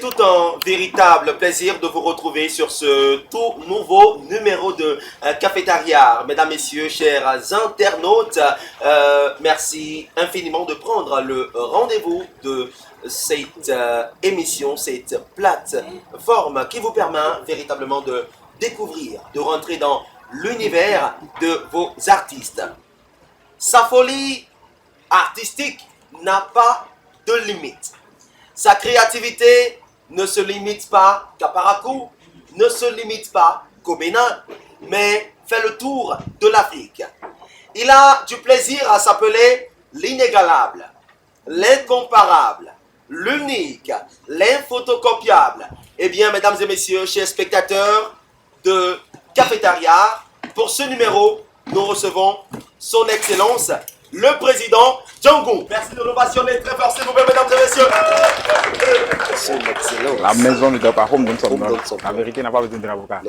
tout un véritable plaisir de vous retrouver sur ce tout nouveau numéro de Cafétéria. Mesdames, Messieurs, chers internautes, merci infiniment de prendre le rendez-vous de cette émission, cette plateforme qui vous permet véritablement de découvrir, de rentrer dans l'univers de vos artistes. Sa folie artistique n'a pas de limite. Sa créativité ne se limite pas qu'à Parakou, ne se limite pas qu'au Bénin, mais fait le tour de l'Afrique. Il a du plaisir à s'appeler l'inégalable, l'incomparable, l'unique, l'inphotocopiable. Eh bien, mesdames et messieurs, chers spectateurs de Cafétéria, pour ce numéro, nous recevons son Excellence, le président Django. Merci de l'ovationner très fort, s'il vous plaît, mesdames et messieurs. La maison ne doit pas home, donc la vérité n'a pas besoin d'un avocat.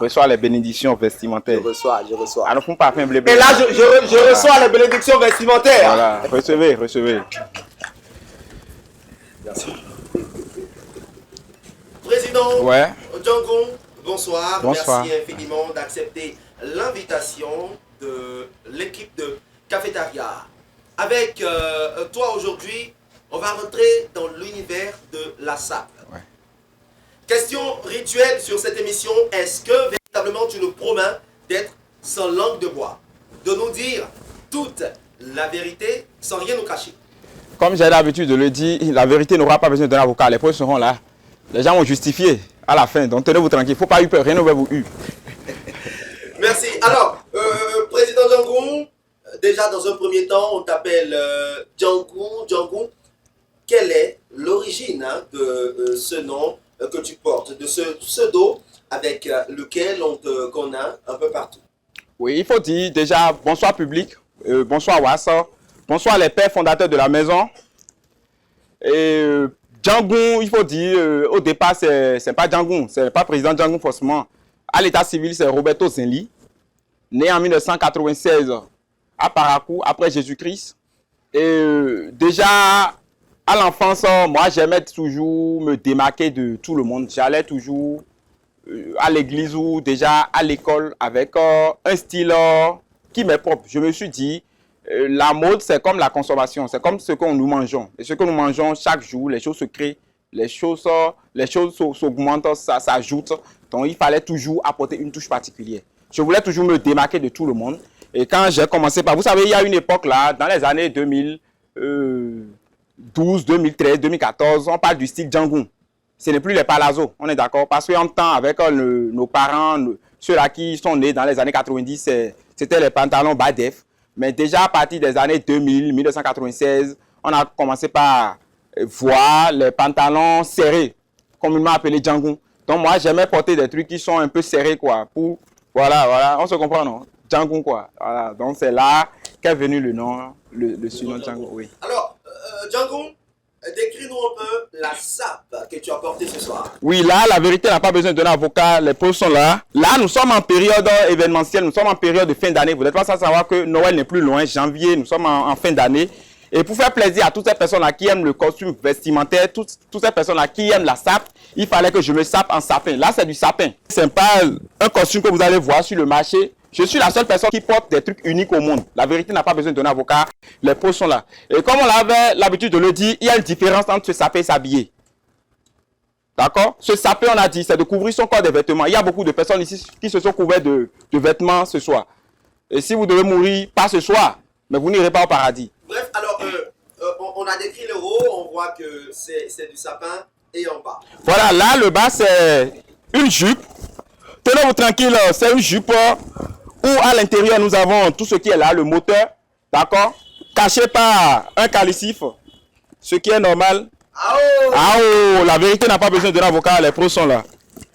Reçois les bénédictions vestimentaires. Je reçois. Alors, faut pas faire un blé. Et là, je reçois les bénédictions vestimentaires. Voilà, recevez. Merci. Président Ouais. Django, bonsoir. Bonsoir. Merci infiniment d'accepter l'invitation de l'équipe de Cafétéria. Avec toi aujourd'hui, on va rentrer dans l'univers de la SAP. Ouais. Question rituelle sur cette émission, est-ce que véritablement tu nous promets d'être sans langue de bois, de nous dire toute la vérité sans rien nous cacher? Comme j'ai l'habitude de le dire, la vérité n'aura pas besoin d'un avocat. Les preuves seront là. Les gens vont justifier à la fin. Donc tenez-vous tranquille. Il ne faut pas eu peur. Rien ne va vous eu. Merci. Alors, président Django, déjà dans un premier temps, on t'appelle Django. Quelle est l'origine de ce nom que tu portes, de ce pseudo avec lequel on te connaît un peu partout? Oui, il faut dire déjà bonsoir public, bonsoir Wassa, bonsoir les pères fondateurs de la maison. Et Django, il faut dire, au départ, c'est pas Django, c'est pas président Django forcément. À l'état civil, c'est Roberto Zenli, né en 1996 à Parakou, après Jésus-Christ. Et déjà, à l'enfance, moi, j'aimais toujours me démarquer de tout le monde. J'allais toujours à l'église ou déjà à l'école avec un style qui m'est propre. Je me suis dit, la mode, c'est comme la consommation, c'est comme ce que nous mangeons. Et ce que nous mangeons chaque jour, les choses se créent, les choses s'augmentent, ça s'ajoute. Donc, il fallait toujours apporter une touche particulière. Je voulais toujours me démarquer de tout le monde. Et quand j'ai commencé par... Vous savez, il y a une époque là, dans les années 2012, 2013, 2014, on parle du style Django. Ce n'est plus les palazzo, on est d'accord? Parce qu'en temps, avec nos parents, ceux-là qui sont nés dans les années 90, c'était les pantalons Badef. Mais déjà à partir des années 2000, 1996, on a commencé par voir les pantalons serrés, communément appelés Django. Donc moi, j'aimais porter des trucs qui sont un peu serrés, quoi. Voilà, on se comprend, non? Django, quoi. Voilà, donc c'est là qu'est venu le nom, le surnom Django, oui. Alors, Django, décris-nous un peu la SAP que tu as portée ce soir. Oui, là, la vérité n'a pas besoin d'un avocat, les preuves sont là. Là, nous sommes en période événementielle, nous sommes en période de fin d'année. Vous n'êtes pas sans savoir que Noël n'est plus loin, janvier, nous sommes en fin d'année. Et pour faire plaisir à toutes ces personnes-là qui aiment le costume vestimentaire, toutes ces personnes-là qui aiment la sape, il fallait que je me sape en sapin. Là, c'est du sapin. C'est pas un costume que vous allez voir sur le marché. Je suis la seule personne qui porte des trucs uniques au monde. La vérité n'a pas besoin d'un avocat. Les preuves sont là. Et comme on avait l'habitude de le dire, il y a une différence entre se saper et s'habiller. D'accord? Se saper, on a dit, c'est de couvrir son corps de vêtements. Il y a beaucoup de personnes ici qui se sont couvertes de vêtements ce soir. Et si vous devez mourir, pas ce soir, mais vous n'irez pas au paradis. Bref, alors, on a décrit le haut, on voit que c'est du sapin et en bas. Voilà, là, le bas, c'est une jupe. Tenez-vous tranquille, c'est une jupe où à l'intérieur, nous avons tout ce qui est là, le moteur, d'accord? Caché par un calicif, ce qui est normal. La vérité n'a pas besoin d'un avocat, les pros sont là.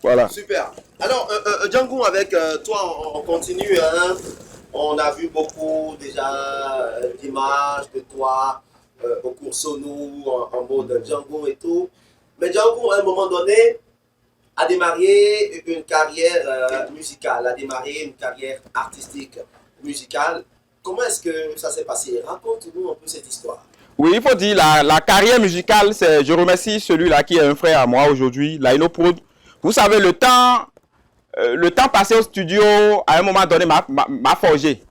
Voilà. Super. Alors, Django, avec toi, on continue. Hein? On a vu beaucoup déjà d'images de toi au cours Sonou, en mode Django et tout. Mais Django, à un moment donné, a démarré une carrière musicale, a démarré une carrière artistique musicale. Comment est-ce que ça s'est passé? Raconte-nous un peu cette histoire. Oui, il faut dire, la carrière musicale, je remercie celui-là qui est un frère à moi aujourd'hui, Laino Prod. Vous savez, le temps passé au studio, à un moment donné, m'a forgé.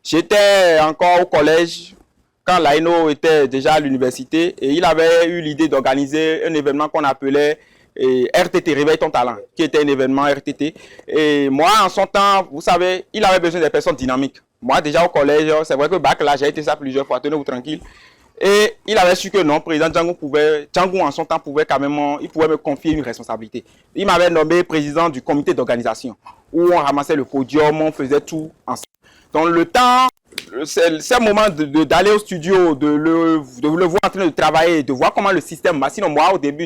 J'étais encore au collège quand Laino était déjà à l'université et il avait eu l'idée d'organiser un événement qu'on appelait RTT, Réveille ton talent, qui était un événement RTT. Et moi, en son temps, vous savez, il avait besoin de personnes dynamiques. Moi, déjà au collège, c'est vrai que bac là, j'ai été ça plusieurs fois, tenez-vous tranquille. Et il avait su que non, président Django en son temps pouvait quand même, il pouvait me confier une responsabilité. Il m'avait nommé président du comité d'organisation, où on ramassait le podium, on faisait tout ensemble. Donc le temps, c'est le moment d'aller au studio, de le voir en train de travailler, de voir comment le système marche. Sinon moi au début,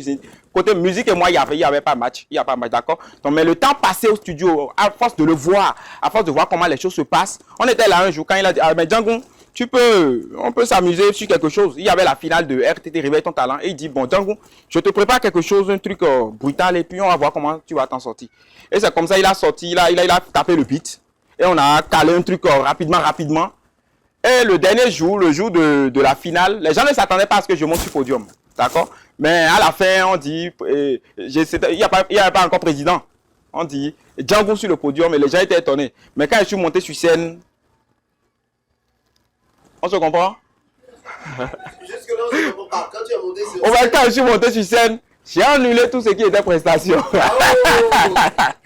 côté musique et moi, il y avait pas match, d'accord. Donc mais le temps passé au studio, à force de le voir, à force de voir comment les choses se passent, on était là un jour quand il a dit, ah mais Django, on peut s'amuser sur quelque chose. Il y avait la finale de RTT Réveille ton talent et il dit, bon Django, je te prépare quelque chose, un truc brutal et puis on va voir comment tu vas t'en sortir. Et c'est comme ça il a sorti, il a tapé le beat et on a calé un truc rapidement. Et le dernier jour, le jour de la finale, les gens ne s'attendaient pas à ce que je monte sur le podium, d'accord. Mais à la fin, on dit, il n'y avait pas encore président. On dit, Django sur le podium et les gens étaient étonnés. Mais quand je suis monté sur scène, on se comprend? Jusque-là, on ne se comprend pas. Quand tu es monté sur scène... Quand je suis monté sur scène, j'ai annulé tout ce qui était prestation.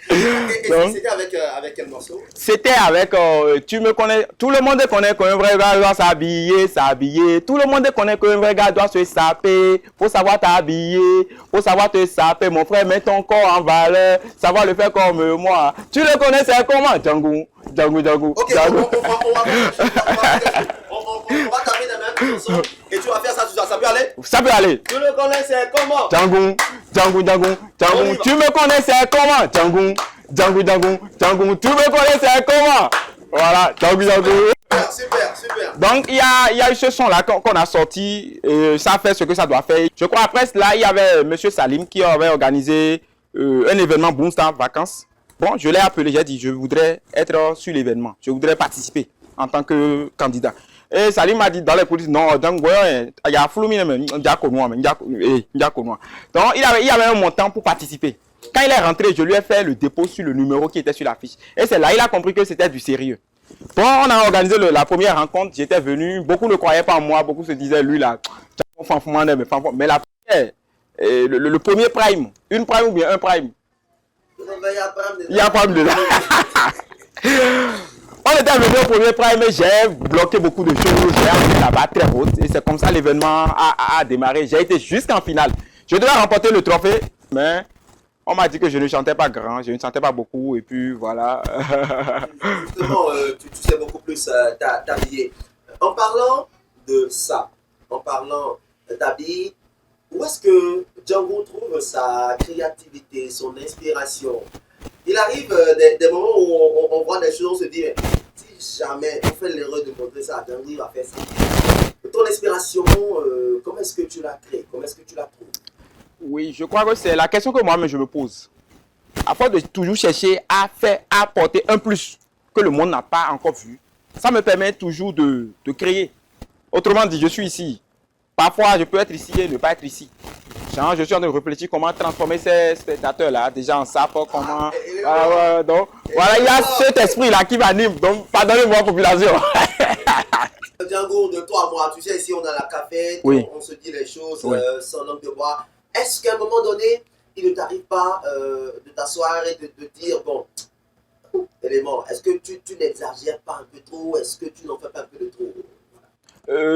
Oh. C'était avec quel morceau? C'était avec, tu me connais, tout le monde connaît qu'un vrai gars doit s'habiller. Tout le monde connaît qu'un vrai gars doit se saper. Faut savoir t'habiller, faut savoir te saper. Mon frère, mets ton corps en valeur, savoir le faire comme moi. Tu le connais, c'est comment? Django. Ok, on va taper la même chanson et tu vas faire ça, ça peut aller? Ça peut aller. Tu le connais, c'est comment? Django. Tu me connais, c'est comment? Django. Tu me connais, c'est comment? Voilà, Django. Super. Donc, il y a eu ce son-là qu'on a sorti. Et ça fait ce que ça doit faire. Je crois après cela, il y avait M. Salim qui avait organisé un événement Boomstar Vacances. Bon, je l'ai appelé, j'ai dit, je voudrais être sur l'événement. Je voudrais participer en tant que candidat. Et Salim m'a dit dans les coulisses, non, donc, il y a flou, mais donc, il avait un montant pour participer. Quand il est rentré, je lui ai fait le dépôt sur le numéro qui était sur l'affiche. Et c'est là il a compris que c'était du sérieux. Bon, on a organisé la première rencontre, j'étais venu, beaucoup ne croyaient pas en moi, beaucoup se disaient, lui là, mais la première, le premier prime, une prime ou bien un prime. Il y a prime dedans. On était venu au premier prime et j'ai bloqué beaucoup de choses, j'ai arrivé là-bas très haute et c'est comme ça l'événement a démarré. J'ai été jusqu'en finale. Je devais remporter le trophée, mais on m'a dit que je ne chantais pas grand, je ne chantais pas beaucoup et puis voilà. Justement, tu sais beaucoup plus t'habiller. En parlant de ça, en parlant d'habiller, où est-ce que Django trouve sa créativité, son inspiration? Il arrive des moments où on voit des choses, on se dit, si jamais on fait l'erreur de montrer ça, Django il va faire ça. Ton inspiration, comment est-ce que tu la crées? Comment est-ce que tu la trouves? Oui, je crois que c'est la question que moi-même je me pose. À force de toujours chercher à apporter un plus que le monde n'a pas encore vu, ça me permet toujours de créer. Autrement dit, je suis ici. Parfois, je peux être ici et ne pas être ici. Genre, je suis en train de réfléchir comment transformer ces spectateurs-là, déjà en sap, comment... donc, voilà, il y a cet esprit-là qui m'anime. Donc, pardonnez-moi, population. Django, de toi à moi, tu sais, ici, on a la café, oui. On se dit les choses sans langue de bois. Est-ce qu'à un moment donné, il ne t'arrive pas de t'asseoir et de te dire, bon, élément, est-ce que tu n'exagères pas un peu trop? Est-ce que tu n'en fais pas un peu de trop?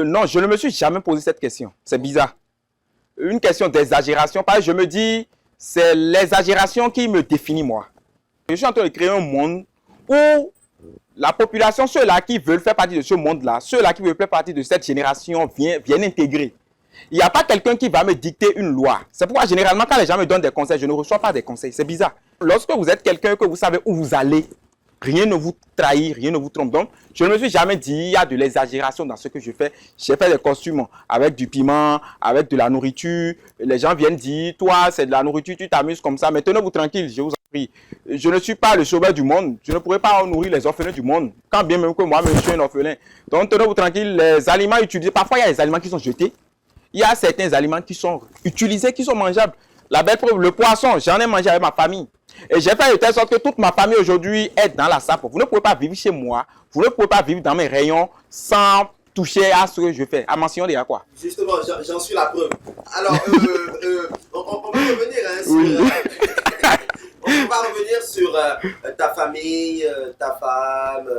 Non, je ne me suis jamais posé cette question. C'est bizarre. Une question d'exagération. Parce que je me dis, c'est l'exagération qui me définit moi. Je suis en train de créer un monde où la population, ceux-là qui veulent faire partie de ce monde-là, ceux-là qui veulent faire partie de cette génération viennent intégrer. Il n'y a pas quelqu'un qui va me dicter une loi. C'est pourquoi généralement quand les gens me donnent des conseils, je ne reçois pas des conseils. C'est bizarre. Lorsque vous êtes quelqu'un que vous savez où vous allez, rien ne vous trahit, rien ne vous trompe. Donc, je ne me suis jamais dit, il y a de l'exagération dans ce que je fais. J'ai fait des costumes avec du piment, avec de la nourriture. Les gens viennent dire, toi, c'est de la nourriture, tu t'amuses comme ça. Mais tenez-vous tranquille, je vous l'esprit. Je ne suis pas le sauveur du monde. Je ne pourrais pas nourrir les orphelins du monde. Quand bien même que moi-même, je suis un orphelin. Donc, tenez-vous tranquille, les aliments utilisés, parfois, il y a des aliments qui sont jetés. Il y a certains aliments qui sont utilisés, qui sont mangeables. La belle preuve, le poisson, j'en ai mangé avec ma famille. Et j'ai fait de telle sorte que toute ma famille aujourd'hui est dans la sape. Vous ne pouvez pas vivre chez moi, vous ne pouvez pas vivre dans mes rayons sans toucher à ce que je fais. À mention de quoi. Justement, j'en suis la preuve. Alors, on va revenir hein, sur, Oui. on va revenir sur ta famille, ta femme,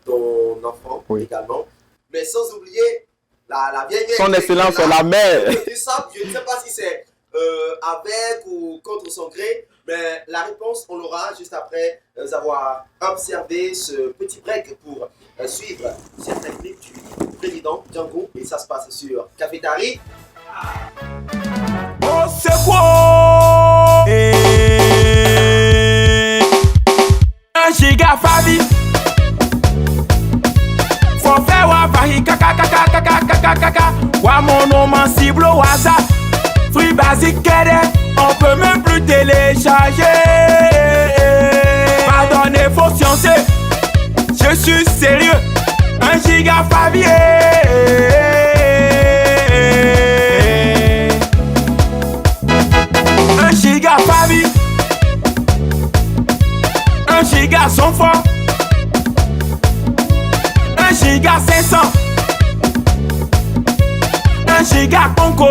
ton enfant également. Mais sans oublier la vieille mère. Son excellence, la mère. Du sable, je ne sais pas si c'est avec ou contre son gré, mais la réponse, on l'aura juste après avoir observé ce petit break pour suivre certains clips du président Django. Et ça se passe sur Cafétéria. Oh, c'est quoi? Un giga Fabi. Faut faire wa Paris kaka kaka kaka kaka kaka. Wa mon nom en cible au WhatsApp. Free basic KD, on peut même plus télécharger. Pardonnez, faut sciencer. Je suis sérieux. Un giga Fabi. Un giga Fabi. Un giga son fort. Un giga 500. Un giga Conco.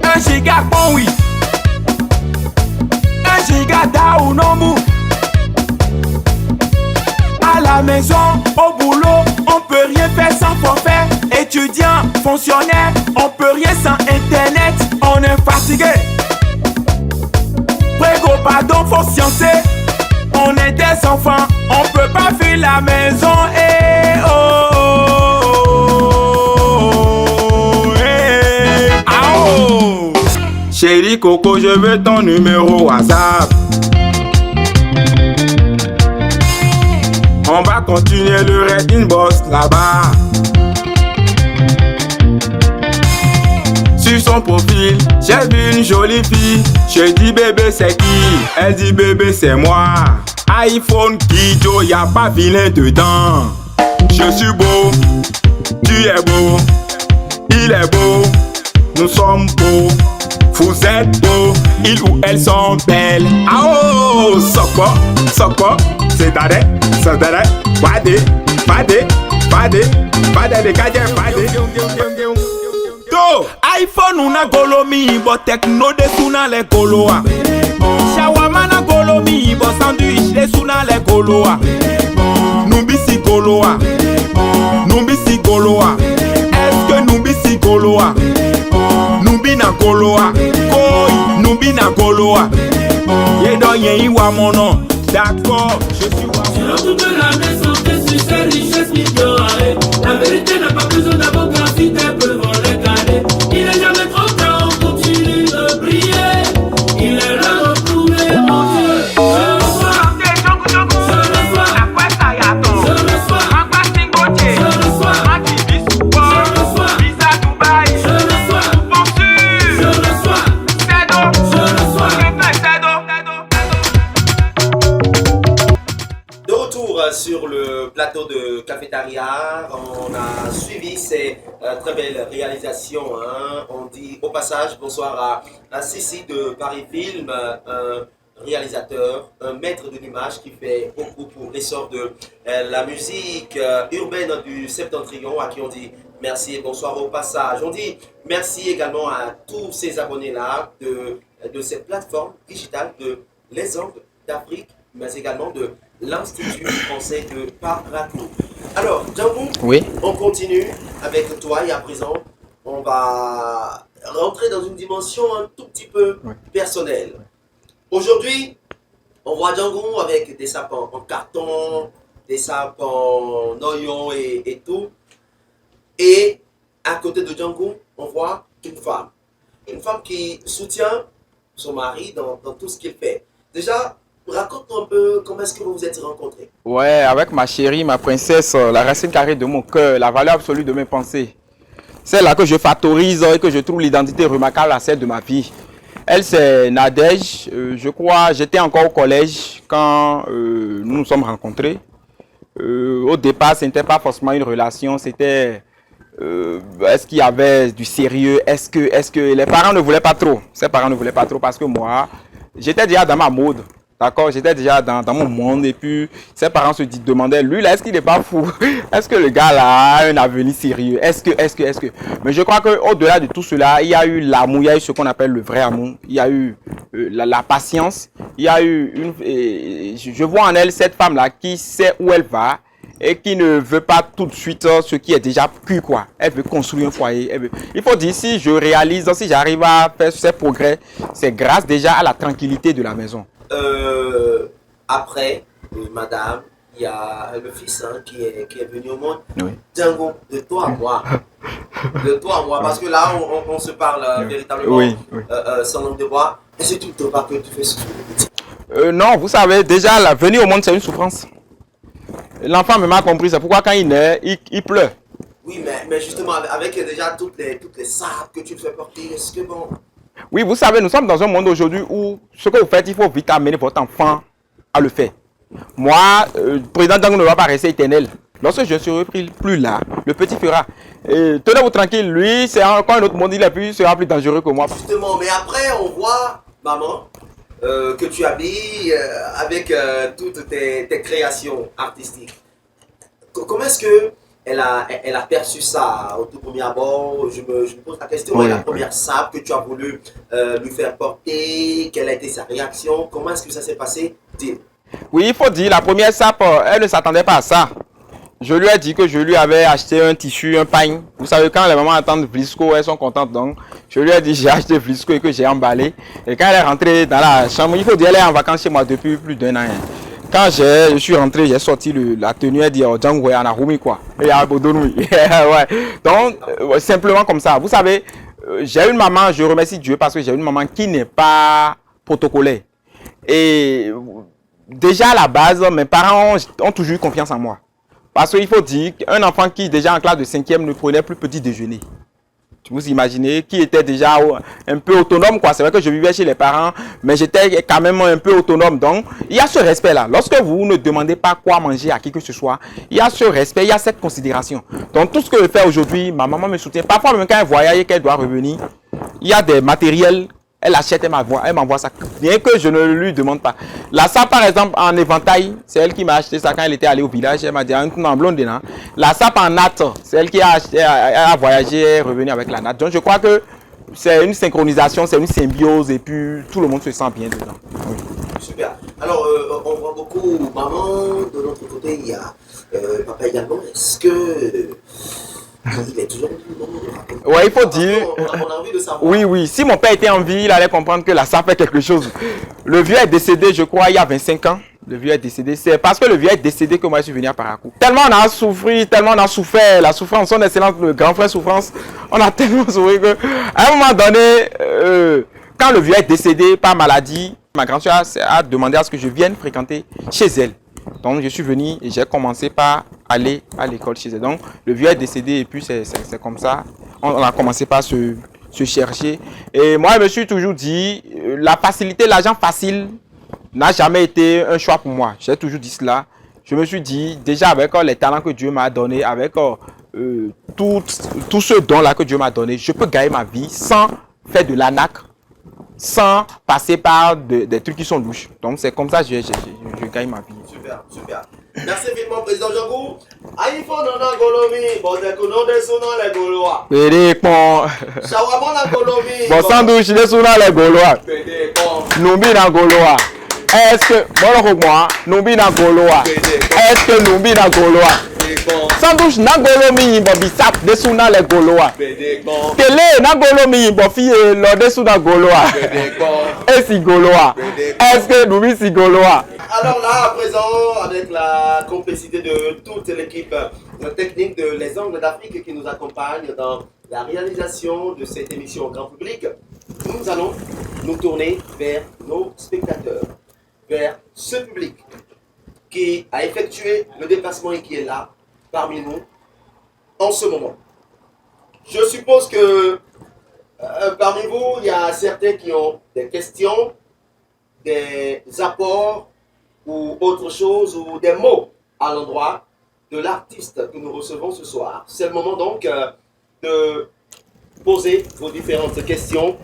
Un giga bon oui. Un giga Daounomou. À la maison, au boulot, on peut rien faire sans forfait. Étudiant, fonctionnaire, on peut rien sans internet. On est fatigué. Prégo, pardon, faut sciencer. On est des enfants, on peut pas fuir la maison. Eh oh, oh, eh, ah oh. Chérie Coco, je veux ton numéro WhatsApp. On va continuer le Red Inbox là-bas. Sur son profil, j'ai vu une jolie fille. Je dis bébé c'est qui? Elle dit bébé c'est moi. iPhone Kido, y'a pas vilain dedans. Je suis beau, tu es beau, il est beau, nous sommes beaux. Vous êtes beaux, ils ou elles sont belles. Ah oh, soko, soko, c'est d'arrêt, Bade, bade, bade, bade de gadget, bade. To iPhone una golomi, bo techno de suna le goloa. Shawama na golomi, bo sandwich de suna le goloa. Numbisi goloa, numbisi goloa. Est-ce que numbisi goloa? Numbina goloa, koi, numbina goloa. Yedo yen wa mono, d'accord, je suis wa. Sur toute la maison, que sur ces richesses migliorées. La vérité n'a pas besoin d'avographie, des preuves vont les caler. Il est jamais trop tard, on continue de briller. Il est là retrouvé mon Dieu. Je reçois, je reçois, je reçois, je reçois, je reçois, sur le plateau de Cafétéria, on a suivi ces très belles réalisations. Hein. On dit au passage bonsoir à Sissi de Paris Film, un réalisateur, un maître de l'image qui fait beaucoup pour l'essor de la musique urbaine du Septentrion, à qui on dit merci et bonsoir au passage. On dit merci également à tous ces abonnés-là de cette plateforme digitale de Les Angles d'Afrique, mais également de l'Institut français de Parakou. Alors, Django, oui. On continue avec toi et à présent, on va rentrer dans une dimension un tout petit peu personnelle. Aujourd'hui, on voit Django avec des sapins en carton, des sapins en oignon et tout. Et à côté de Django, on voit une femme qui soutient son mari dans tout ce qu'il fait. Déjà, raconte-nous un peu comment est-ce que vous vous êtes rencontrés. Ouais, avec ma chérie, ma princesse, la racine carrée de mon cœur, la valeur absolue de mes pensées. C'est là que je factorise et que je trouve l'identité remarquable à celle de ma vie. Elle, c'est Nadège. Je crois, j'étais encore au collège quand nous nous sommes rencontrés. Au départ, ce n'était pas forcément une relation, c'était est-ce qu'il y avait du sérieux, est-ce que les parents ne voulaient pas trop, ses parents ne voulaient pas trop parce que moi, j'étais déjà dans ma mode, d'accord, j'étais déjà dans mon monde et puis ses parents se demandaient, lui là, est-ce qu'il n'est pas fou, est-ce que le gars là a un avenir sérieux, est-ce que, mais je crois qu'au-delà de tout cela, il y a eu l'amour, il y a eu ce qu'on appelle le vrai amour, il y a eu la patience, il y a eu je vois en elle cette femme là qui sait où elle va, et qui ne veut pas tout de suite ce qui est déjà cuit, quoi. Elle veut construire un foyer. Il faut dire, si je réalise, si j'arrive à faire ces progrès, c'est grâce déjà à la tranquillité de la maison. Après, madame, il y a le fils qui est venu au monde. Oui. Django, de toi à moi. De toi à moi, parce que là, on se parle véritablement oui. sans langue de bois. Et c'est tout le temps que tu fais souffrir. Non, vous savez, déjà, la venue au monde, c'est une souffrance. L'enfant me m'a compris, c'est pourquoi quand il naît, il pleure. Oui, mais justement, avec déjà toutes les sapes que tu te fais porter, est-ce que bon... Oui, vous savez, nous sommes dans un monde aujourd'hui où ce que vous faites, il faut vite amener votre enfant à le faire. Moi, le président Django ne va pas rester éternel. Lorsque je ne serai plus là, le petit fera. Et tenez-vous tranquille, lui, c'est encore un autre monde, sera plus dangereux que moi. Justement, mais après, on voit, maman, que tu habilles avec toutes tes créations artistiques. Comment est-ce que elle a perçu ça au tout premier abord? Je me pose la question. Oui, la première sape que tu as voulu lui faire porter, quelle a été sa réaction? Comment est-ce que ça s'est passé? Oui, il faut dire, la première sape, elle ne s'attendait pas à ça. Je lui ai dit que je lui avais acheté un tissu, un pagne. Vous savez, quand les mamans attendent Vlisco, elles sont contentes. Donc, je lui ai dit j'ai acheté Vlisco et que j'ai emballé. Et quand elle est rentrée dans la chambre, il faut dire, elle est en vacances chez moi depuis plus d'1 an. Quand je suis rentré, j'ai sorti la tenue, elle dit, oh, Django, on a roumi quoi. Et à Bodonoui. Ouais. Donc, simplement comme ça. Vous savez, j'ai une maman, je remercie Dieu parce que j'ai une maman qui n'est pas protocolaire. Et déjà à la base, mes parents ont toujours eu confiance en moi. Parce qu'il faut dire qu'un enfant qui déjà en classe de 5e ne prenait plus petit déjeuner. Vous imaginez, qui était déjà un peu autonome, quoi. C'est vrai que je vivais chez les parents, mais j'étais quand même un peu autonome. Donc, il y a ce respect-là. Lorsque vous ne demandez pas quoi manger à qui que ce soit, il y a ce respect, il y a cette considération. Donc, tout ce que je fais aujourd'hui, ma maman me soutient. Parfois, même quand elle voyage et qu'elle doit revenir, il y a des matériels. Elle achète, elle m'envoie ça, bien que je ne lui demande pas. Là, ça, par exemple, en éventail, c'est elle qui m'a acheté ça quand elle était allée au village. Elle m'a dit, un en blonde, la sape en natte, c'est elle qui a acheté, a voyagé, est revenue avec la natte. Donc, je crois que c'est une synchronisation, c'est une symbiose et puis tout le monde se sent bien dedans. Oui. Super. Alors, on voit beaucoup maman, de l'autre côté, il y a papa également. Est-ce que... il est toujours ouais, il faut dire. On a envie de savoir. Oui. Si mon père était en vie, il allait comprendre que la sape fait quelque chose. Le vieux est décédé, je crois, il y a 25 ans. Le vieux est décédé. C'est parce que le vieux est décédé que moi je suis venu à Parakou. Tellement on a souffert, tellement on a souffert. La souffrance, son excellence, le grand frère souffrance. On a tellement souffert que, à un moment donné, quand le vieux est décédé par maladie, ma grand-soeur a demandé à ce que je vienne fréquenter chez elle. Donc je suis venu et j'ai commencé par aller à l'école chez elle. Donc le vieux est décédé et puis c'est comme ça. On a commencé par se chercher. Et moi je me suis toujours dit, la facilité, l'argent facile n'a jamais été un choix pour moi. J'ai toujours dit cela. Je me suis dit, déjà avec les talents que Dieu m'a donné, avec tout ce don-là que Dieu m'a donné, je peux gagner ma vie sans faire de l'anac, sans passer par des trucs qui sont louches. Donc c'est comme ça que je gagne ma vie. Super. Merci vivement, président Django. iPhone en Golomi, bon, des coups de sous dans les Gaulois. Pédépon. Shawamon en Golomi. Bon, sandwich de sous dans les Gaulois. Pédépon. Numbi dans Gaulois. Est-ce que, bon, moi, Numbi dans Gaulois. Est-ce que Numbi dans Gaulois? Sandwich dans Golomi, bon, bisap de sous dans les Gaulois. Télé dans Golomi, bon, fille, le dessous dans Gaulois. Et si Gaulois. Est-ce que Numbi si Gaulois? Alors là, à présent, avec la complicité de toute l'équipe technique de Les Angles d'Afrique qui nous accompagne dans la réalisation de cette émission au grand public, nous allons nous tourner vers nos spectateurs, vers ce public qui a effectué le déplacement et qui est là, parmi nous, en ce moment. Je suppose que Parmi vous, il y a certains qui ont des questions, des apports ou autre chose, ou des mots à l'endroit de l'artiste que nous recevons ce soir. C'est le moment donc de poser vos différentes questions.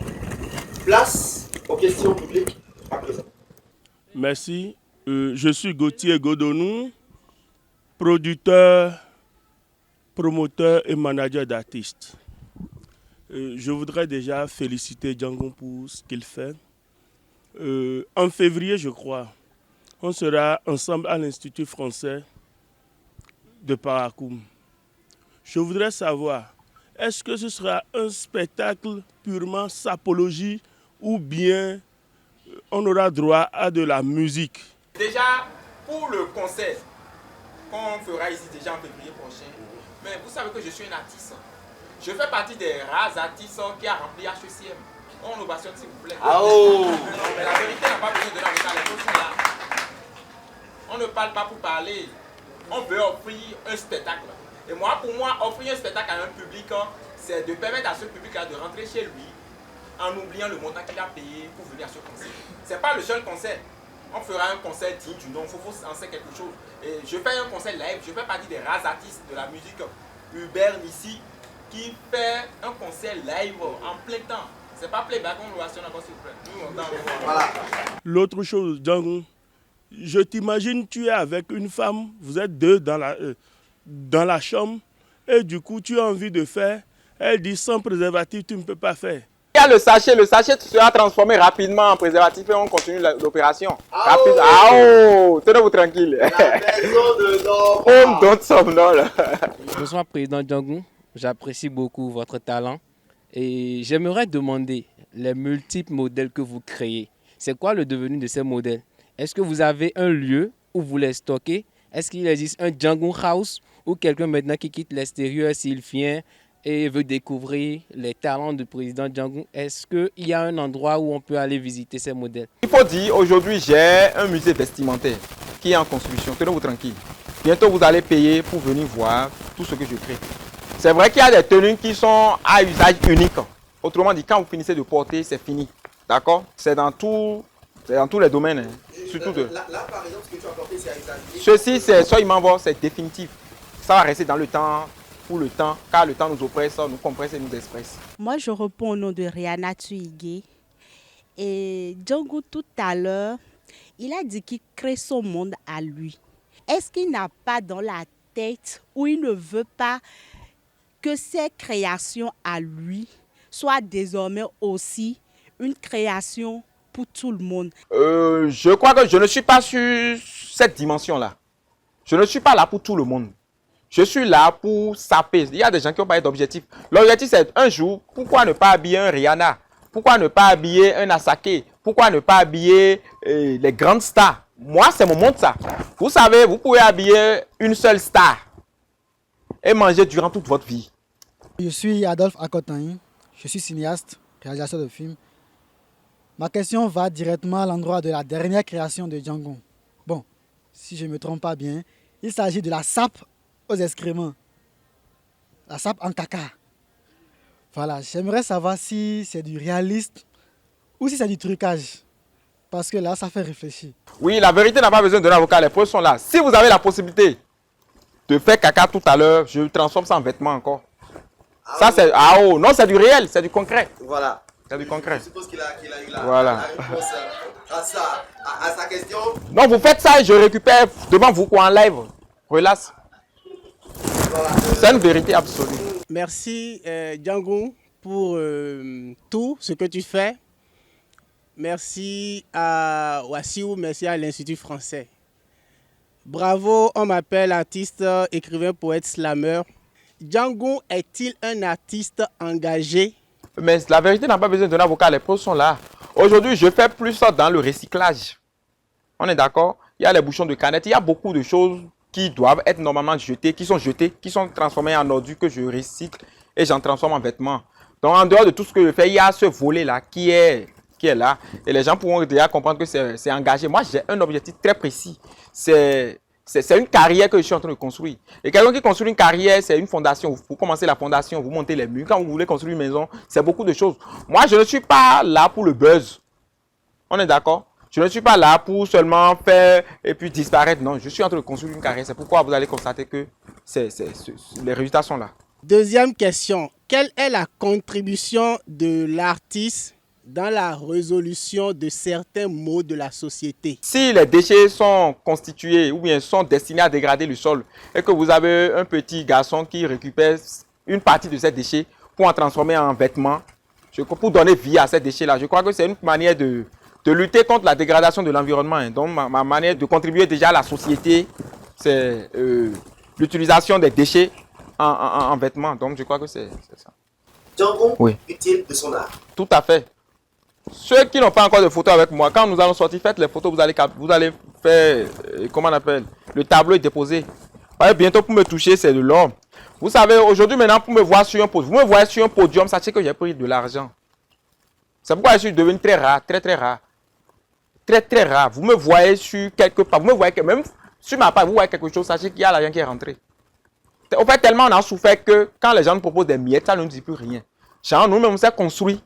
Place aux questions publiques à présent. Merci. Je suis Gauthier Godonou, producteur, promoteur et manager d'artistes. Je voudrais déjà féliciter Django pour ce qu'il fait. En février, je crois, on sera ensemble à l'Institut français de Paracoum. Je voudrais savoir, est-ce que ce sera un spectacle purement sapologie ou bien on aura droit à de la musique? Déjà, pour le concert qu'on fera ici déjà en février prochain, mais vous savez que je suis un artiste. Je fais partie des rares artistes qui a rempli HECM. On ovation s'il vous plaît. Ah oh. Mais la vérité n'a pas besoin de l'avocat, les choses sont là. On ne parle pas pour parler. On veut offrir un spectacle. Et moi, pour moi, offrir un spectacle à un public, c'est de permettre à ce public-là de rentrer chez lui en oubliant le montant qu'il a payé pour venir à ce concert. Ce n'est pas le seul concert. On fera un concert digne du nom, il faut en faire quelque chose. Et je fais un concert live, je fais partie des rares artistes de la musique urbaine ici qui fait un concert live en plein temps. C'est pas playback, on le s'il vous plaît. Nous, on Voilà. L'autre chose, Django, je t'imagine, tu es avec une femme, vous êtes deux dans la chambre, et du coup, tu as envie de faire. Elle dit sans préservatif, tu ne peux pas faire. Il y a le sachet sera transformé rapidement en préservatif et on continue l'opération. Ah oh. Ah oh, tenez-vous tranquille. La maison de Nord. On donne somnol. Bonsoir Président Django, j'apprécie beaucoup votre talent et j'aimerais demander les multiples modèles que vous créez. C'est quoi le devenu de ces modèles? Est-ce que vous avez un lieu où vous les stockez? Est-ce qu'il existe un Django House ou quelqu'un maintenant qui quitte l'extérieur s'il vient et veut découvrir les talents du président Django? Est-ce qu'il y a un endroit où on peut aller visiter ces modèles? Il faut dire, aujourd'hui, j'ai un musée vestimentaire qui est en construction. Tenez-vous tranquille. Bientôt, vous allez payer pour venir voir tout ce que je crée. C'est vrai qu'il y a des tenues qui sont à usage unique. Autrement dit, quand vous finissez de porter, c'est fini. D'accord? C'est dans tous les domaines. Hein. Surtout Là, par exemple, ce que tu as porté, c'est à usage unique. Ceci, c'est soit il m'envoie, c'est définitif. Ça va rester dans le temps. Pour le temps, car le temps nous oppresse, nous compresse et nous expresse. Moi, je réponds au nom de Rihanna Tuigé. Et Django, tout à l'heure, il a dit qu'il crée son monde à lui. Est-ce qu'il n'a pas dans la tête ou il ne veut pas que ses créations à lui soient désormais aussi une création pour tout le monde? Je crois que je ne suis pas sur cette dimension-là. Je ne suis pas là pour tout le monde. Je suis là pour saper. Il y a des gens qui ont pas d'objectif. L'objectif, c'est un jour, pourquoi ne pas habiller un Rihanna? Pourquoi ne pas habiller un Asake? Pourquoi ne pas habiller les grandes stars? Moi, c'est mon monde, ça. Vous savez, vous pouvez habiller une seule star et manger durant toute votre vie. Je suis Adolphe Akotain. Je suis cinéaste, réalisateur de films. Ma question va directement à l'endroit de la dernière création de Django. Bon, si je ne me trompe pas bien, il s'agit de la sape aux excréments. La sape en caca. Voilà, j'aimerais savoir si c'est du réaliste ou si c'est du trucage. Parce que là, ça fait réfléchir. Oui, la vérité n'a pas besoin d'un avocat, les preuves sont là. Si vous avez la possibilité de faire caca tout à l'heure, je transforme ça en vêtement encore. Ah ça, oui. c'est... Ah oh, non, c'est du réel, c'est du concret. Voilà. C'est du concret. Je suppose qu'il a eu Voilà. la réponse à sa question. Non, vous faites ça et je récupère devant vous quoi en live. Relax. Voilà. C'est une vérité absolue. Merci Django pour tout ce que tu fais. Merci à Wassiou, merci à l'Institut français. Bravo, on m'appelle artiste, écrivain, poète, slameur. Django est-il un artiste engagé? Mais la vérité n'a pas besoin d'un avocat, les preuves sont là. Aujourd'hui, je fais plus ça dans le recyclage. On est d'accord? Il y a les bouchons de canettes, il y a beaucoup de choses qui doivent être normalement jetées, qui sont transformées en ordures que je recycle et j'en transforme en vêtements. Donc en dehors de tout ce que je fais, il y a ce volet-là qui est là. Et les gens pourront déjà comprendre que c'est engagé. Moi, j'ai un objectif très précis. C'est c'est une carrière que je suis en train de construire. Et quelqu'un qui construit une carrière, c'est une fondation. Vous commencez la fondation, vous montez les murs. Quand vous voulez construire une maison, c'est beaucoup de choses. Moi, je ne suis pas là pour le buzz. On est d'accord? Je ne suis pas là pour seulement faire et puis disparaître. Non, je suis en train de construire une carrière. C'est pourquoi vous allez constater que les résultats sont là. Deuxième question. Quelle est la contribution de l'artiste dans la résolution de certains maux de la société? Si les déchets sont constitués ou bien sont destinés à dégrader le sol et que vous avez un petit garçon qui récupère une partie de ces déchets pour en transformer en vêtements, pour donner vie à ces déchets-là, je crois que c'est une manière de lutter contre la dégradation de l'environnement. Donc ma manière de contribuer déjà à la société, c'est l'utilisation des déchets en vêtements. Donc je crois que c'est ça. Django, oui. Utile de son art. Tout à fait. Ceux qui n'ont pas encore de photos avec moi, quand nous allons sortir, faites les photos, vous allez faire, comment on appelle, le tableau est déposé. Bientôt pour me toucher, c'est de l'or. Vous savez, aujourd'hui maintenant, pour me voir sur un podium, vous me voyez sur un podium, sachez que j'ai pris de l'argent. C'est pourquoi je suis devenu très rare, très rare. Très rare. Vous me voyez sur quelque part, vous me voyez même sur ma page, vous voyez quelque chose, sachez qu'il y a l'argent qui est rentré. En fait, tellement on a souffert que quand les gens nous proposent des miettes, ça ne nous dit plus rien. Genre, nous-mêmes, on s'est construit.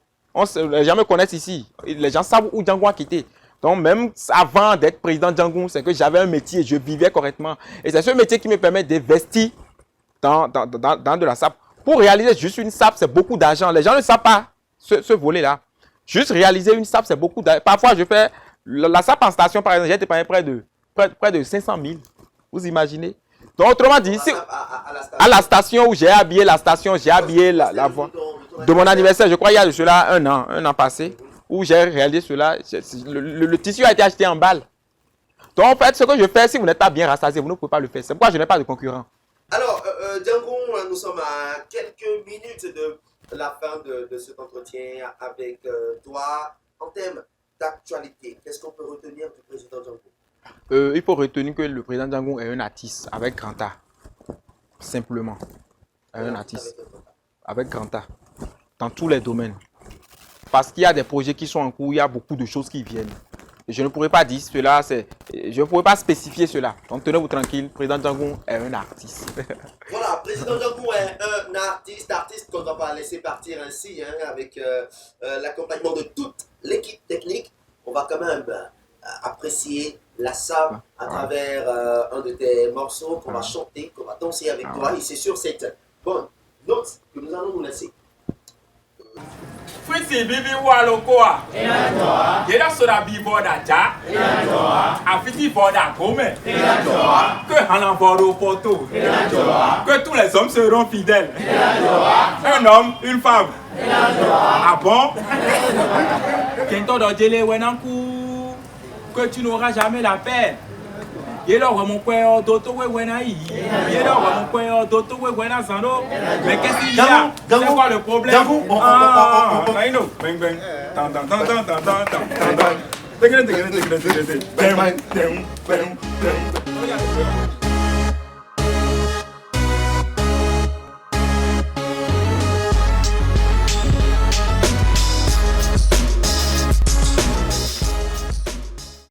Les gens me connaissent ici. Les gens savent où Django a quitté. Donc, même avant d'être président Django, c'est que j'avais un métier, je vivais correctement. Et c'est ce métier qui me permet d'investir dans de la SAP. Pour réaliser juste une SAP, c'est beaucoup d'argent. Les gens ne savent pas ce volet-là. Juste réaliser une SAP, c'est beaucoup d'argent. Parfois, je fais la SAP en station, par exemple, j'ai été payé près de 500 000. Vous imaginez? Donc, autrement dit, à la station où j'ai habillé la station, j'ai habillé la voie de mon anniversaire, je crois il y a de cela un an passé, où j'ai réalisé cela. Le tissu a été acheté en balle. Donc, en fait, ce que je fais, si vous n'êtes pas bien rassasié, vous ne pouvez pas le faire. C'est pourquoi je n'ai pas de concurrent. Alors, Django, nous sommes à quelques minutes de la fin de cet entretien avec toi. En thème d'actualité, qu'est-ce qu'on peut retenir du président Django? Il faut retenir que le président Django est un artiste avec grand A. Simplement. Un artiste avec grand A. Dans tous les domaines. Parce qu'il y a des projets qui sont en cours, il y a beaucoup de choses qui viennent. Et je ne pourrais pas dire cela, je ne pourrais pas spécifier cela. Donc tenez-vous tranquille, le président Django est un artiste. Voilà, président Django est un artiste qu'on ne va pas laisser partir ainsi, hein, avec l'accompagnement de toute l'équipe technique. On va quand même apprécier la SAP à travers un de tes morceaux qu'on va chanter, qu'on va danser avec toi. Et c'est sur cette bonne note que nous allons nous laisser. Fritzi bibi walokoa. Yera soda bivoda ja. Afiti voda gome. Que Hana vodo photo. Que tous les hommes seront fidèles. Un homme, une femme. Ah bon? Kento dojele wenanku. Que tu n'auras jamais la peine. Yelo mon coin d'auto wenaï. Yelo mon coin d'auto wena zando. Mais qu'est-ce qu'il y a? C'est quoi le problème? Ah, non. Bang bang. Tan tan tan tan tan tan tan tan.